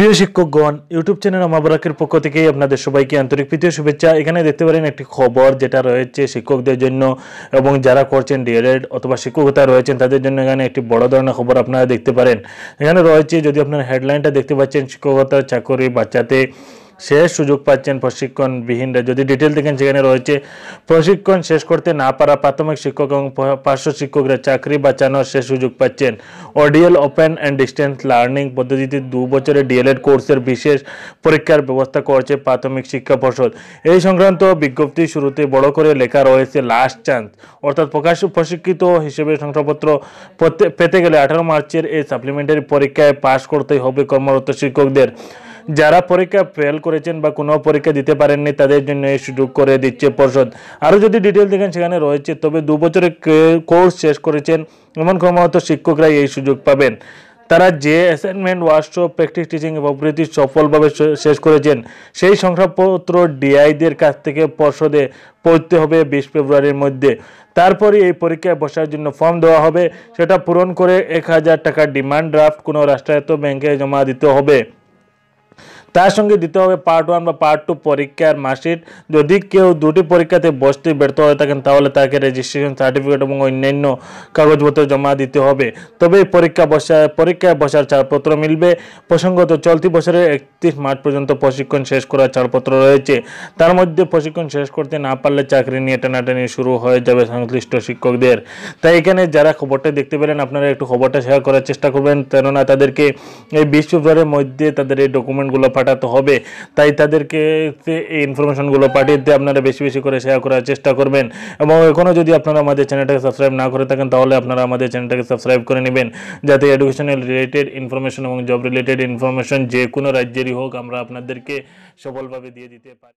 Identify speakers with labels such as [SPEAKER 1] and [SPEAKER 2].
[SPEAKER 1] প্রিয় শিক্ষকগণ, YouTube channel আমাবরাকের পক্ষ থেকে আপনাদের সবাইকে আন্তরিক প্রীতীয় শুভেচ্ছা। এখানে দেখতে পারেন একটি খবর যেটা রয়েছে শিক্ষকদের জন্য এবং যারা করছেন ডিএলএড অথবা শিক্ষকতা রয়েছেন তাদের জন্য। এখানে একটি বড় ধরনের খবর আপনারা দেখতে পারেন। এখানে রয়েছে, যদি আপনার হেডলাইনটা দেখতে পাচ্ছেন, শিক্ষকতার চাকরি বাঁচাতে শেষ সুযোগ পাচ্ছেন প্রশিক্ষণবিহীনরা। যদি ডিটেল দেখেন, সেখানে রয়েছে প্রশিক্ষণ শেষ করতে না পারা প্রাথমিক শিক্ষক এবং পার্শ্ব শিক্ষকরা চাকরি বাঁচানোর শেষ সুযোগ পাচ্ছেন। ODL open and distance learning পদ্ধতিতে 2 বছরের ডিএলএড কোর্সের বিশেষ পরীক্ষার ব্যবস্থা করছে প্রাথমিক শিক্ষা পর্ষদ। এই সংক্রান্ত বিজ্ঞপ্তি শুরুতে বড় করে লেখা রয়েছে লাস্ট চান্স, অর্থাৎ প্রশিক্ষিত হিসেবে শংসাপত্র পেতে গেলে 18 মার্চের এই সাপ্লিমেন্টারি পরীক্ষায় পাশ করতেই হবে কর্মরত শিক্ষকদের। যারা পরীক্ষা ফেল করেছেন বা কোনো পরীক্ষা দিতে পারেননি তাদের জন্য এই সুযোগ করে দিচ্ছে পর্ষদ। আরও যদি ডিটেল দেখেন, সেখানে রয়েছে তবে 2 বছরের কোর্স শেষ করেছেন এমন কর্মরত শিক্ষকরা এই সুযোগ পাবেন। তারা যে অ্যাসাইনমেন্ট, ওয়ার্কশপ, প্র্যাকটিস টিচিং প্রভৃতি সফলভাবে শেষ করেছেন সেই শংসাপত্র ডিআইদের কাছ থেকে পর্ষদে পৌঁছতে হবে 20 ফেব্রুয়ারির মধ্যে। তারপরে এই পরীক্ষায় বসার জন্য ফর্ম দেওয়া হবে, সেটা পূরণ করে 1000 টাকার ডিমান্ড ড্রাফট কোনো রাষ্ট্রায়ত্ত ব্যাংকে জমা দিতে হবে। তার সঙ্গে দিতে হবে পার্ট 1 বা পার্ট 2 পরীক্ষার মার্কশিট। যদি কেউ 2টি পরীক্ষাতে বসতে ব্যর্থ হয়ে থাকেন তাহলে তাকে রেজিস্ট্রেশন সার্টিফিকেট এবং অন্যান্য কাগজপত্র জমা দিতে হবে। তবে এই পরীক্ষায় বসার ছাড়পত্র মিলবে। প্রসঙ্গত, চলতি বছরের 31 মার্চ পর্যন্ত প্রশিক্ষণ শেষ করার ছাড়পত্র রয়েছে। তার মধ্যে প্রশিক্ষণ শেষ করতে না পারলে চাকরি নিয়ে টানাটানি শুরু হয়ে যাবে সংশ্লিষ্ট শিক্ষকদের। তাই এখানে যারা খবরটা দেখতে পেলেন, আপনারা একটু খবরটা শেয়ার করার চেষ্টা করবেন, কেননা তাদেরকে এই 20 ফেব্রুয়ারির মধ্যে তাদের এই ডকুমেন্টগুলো পাঠাতে হবে। তাই তাদেরকে এই ইনফরমেশনগুলো পাঠিয়ে দিয়ে আপনারা বেশি বেশি করে শেয়ার করার চেষ্টা করবেন। এবং এখনও যদি আপনারা আমাদের চ্যানেলটাকে সাবস্ক্রাইব না করে থাকেন তাহলে আপনারা আমাদের চ্যানেলটাকে সাবস্ক্রাইব করে নেবেন, যাতে এডুকেশনাল রিলেটেড ইনফরমেশন এবং জব রিলেটেড ইনফরমেশন যে কোনো রাজ্যেরই হোক আমরা আপনাদেরকে সফলভাবে দিয়ে দিতে পারি।